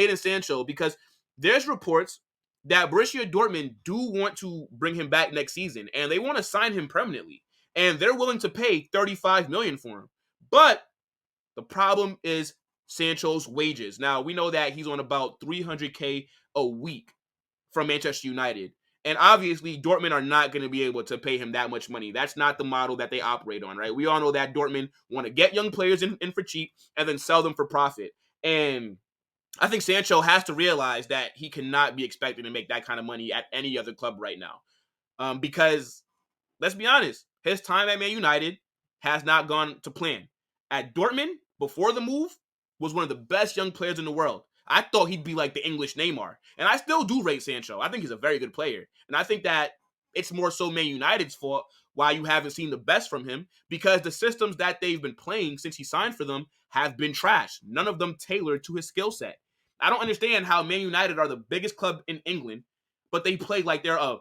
Jadon Sancho because there's reports that Borussia Dortmund do want to bring him back next season, and they want to sign him permanently, and they're willing to pay 35 million for him. But the problem is Sancho's wages. Now, we know that he's on about 300K a week from Manchester United. And obviously, Dortmund are not going to be able to pay him that much money. That's not the model that they operate on, right? We all know that Dortmund want to get young players in for cheap and then sell them for profit. And I think Sancho has to realize that he cannot be expected to make that kind of money at any other club right now. Because, let's be honest, his time at Man United has not gone to plan. At Dortmund, before the move, was one of the best young players in the world. I thought he'd be like the English Neymar. And I still do rate Sancho. I think he's a very good player. And I think that it's more so Man United's fault why you haven't seen the best from him, because the systems that they've been playing since he signed for them have been trash. None of them tailored to his skill set. I don't understand how Man United are the biggest club in England, but they play like they're a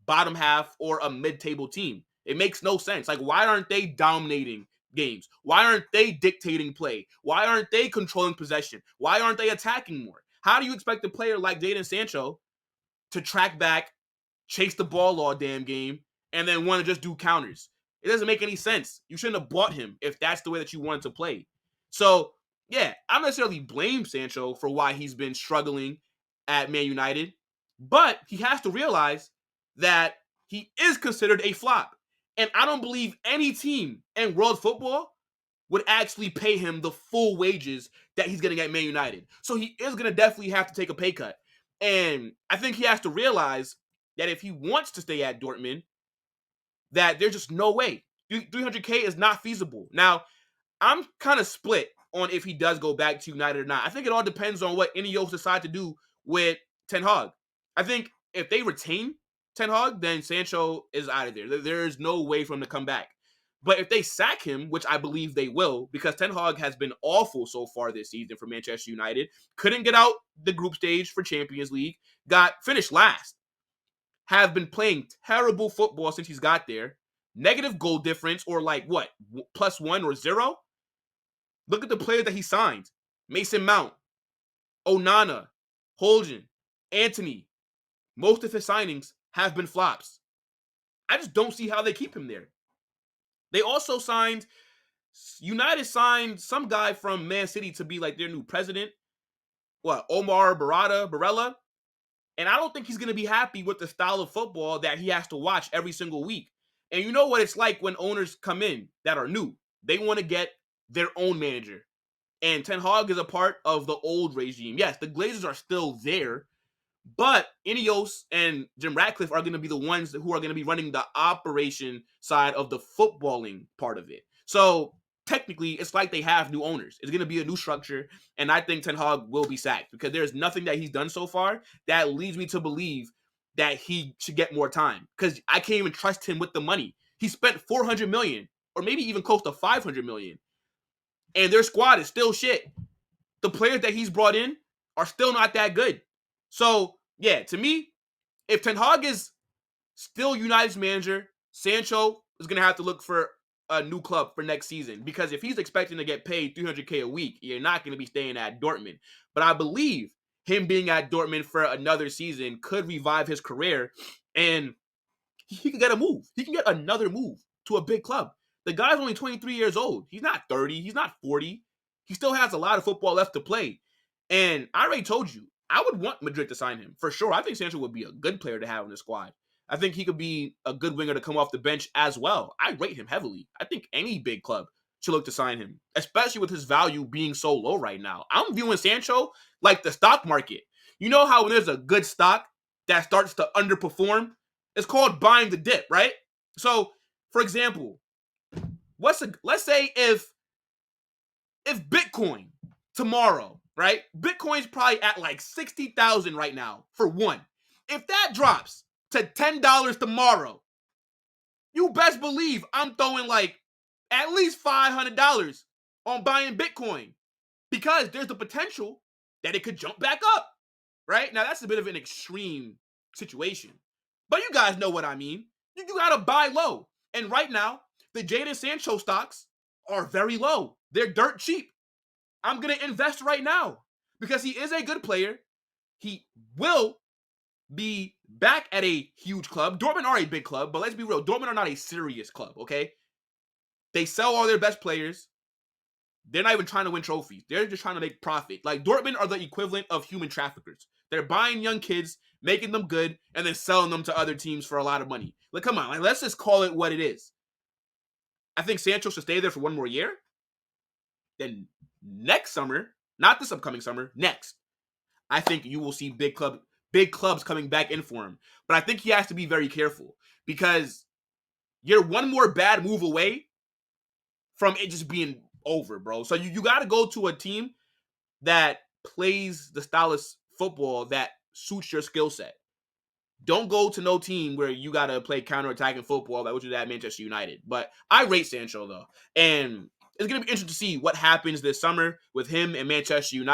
bottom half or a mid-table team. It makes no sense. Like, why aren't they dominating games? Why aren't they dictating play? Why aren't they controlling possession? Why aren't they attacking more? How do you expect a player like Jadon Sancho to track back, chase the ball all damn game, and then want to just do counters? It doesn't make any sense. You shouldn't have bought him if that's the way that you wanted to play. So, yeah, I don't necessarily blame Sancho for why he's been struggling at Man United, but he has to realize that he is considered a flop. And I don't believe any team in world football would actually pay him the full wages that he's getting at Man United. So he is going to definitely have to take a pay cut. And I think he has to realize that if he wants to stay at Dortmund, that there's just no way. 300K is not feasible. Now, I'm kind of split on if he does go back to United or not. I think it all depends on what Ineos decide to do with Ten Hag. I think if they retain Ten Hag, then Sancho is out of there. There's no way for him to come back. But if they sack him, which I believe they will, because Ten Hag has been awful so far this season for Manchester United, couldn't get out the group stage for Champions League, got finished last, have been playing terrible football since he's got there, negative goal difference, or like what, +1 or 0? Look at the players that he signed. Mason Mount, Onana, Holden, Antony. Most of his signings have been flops. I just don't see how they keep him there. They also United signed some guy from Man City to be like their new president. Omar Barella. And I don't think he's going to be happy with the style of football that he has to watch every single week. And you know what it's like when owners come in that are new. They want to get their own manager. And Ten Hag is a part of the old regime. Yes, the Glazers are still there, but Ineos and Jim Ratcliffe are going to be the ones who are going to be running the operation side of the footballing part of it. So technically, it's like they have new owners. It's going to be a new structure, and I think Ten Hag will be sacked because there's nothing that he's done so far that leads me to believe that he should get more time, because I can't even trust him with the money. He spent 400 million, or maybe even close to 500 million, and their squad is still shit. The players that he's brought in are still not that good. So, yeah, to me, if Ten Hag is still United's manager, Sancho is going to have to look for a new club for next season, because if he's expecting to get paid 300K a week, you're not going to be staying at Dortmund. But I believe him being at Dortmund for another season could revive his career, and he can get a move. He can get another move to a big club. The guy's only 23 years old. He's not 30. He's not 40. He still has a lot of football left to play. And I already told you, I would want Madrid to sign him. For sure, I think Sancho would be a good player to have in the squad. I think he could be a good winger to come off the bench as well. I rate him heavily. I think any big club should look to sign him, especially with his value being so low right now. I'm viewing Sancho like the stock market. You know how when there's a good stock that starts to underperform? It's called buying the dip, right? So, for example, let's say if Bitcoin tomorrow, right? Bitcoin's probably at like 60,000 right now for one. If that drops to $10 tomorrow, you best believe I'm throwing like at least $500 on buying Bitcoin, because there's the potential that it could jump back up, right? Now, that's a bit of an extreme situation, but you guys know what I mean. You gotta buy low. And right now, the Jadon Sancho stocks are very low. They're dirt cheap. I'm going to invest right now because he is a good player. He will be back at a huge club. Dortmund are a big club, but let's be real. Dortmund are not a serious club, okay? They sell all their best players. They're not even trying to win trophies. They're just trying to make profit. Like, Dortmund are the equivalent of human traffickers. They're buying young kids, making them good, and then selling them to other teams for a lot of money. Like, come on. Like, let's just call it what it is. I think Sancho should stay there for one more year. Then next summer, not this upcoming summer, next, I think you will see big clubs coming back in for him. But I think he has to be very careful because you're one more bad move away from it just being over, bro. So you got to go to a team that plays the style of football that suits your skill set. Don't go to no team where you got to play counter-attacking football that would do that Manchester United. But I rate Sancho, though. And it's going to be interesting to see what happens this summer with him and Manchester United.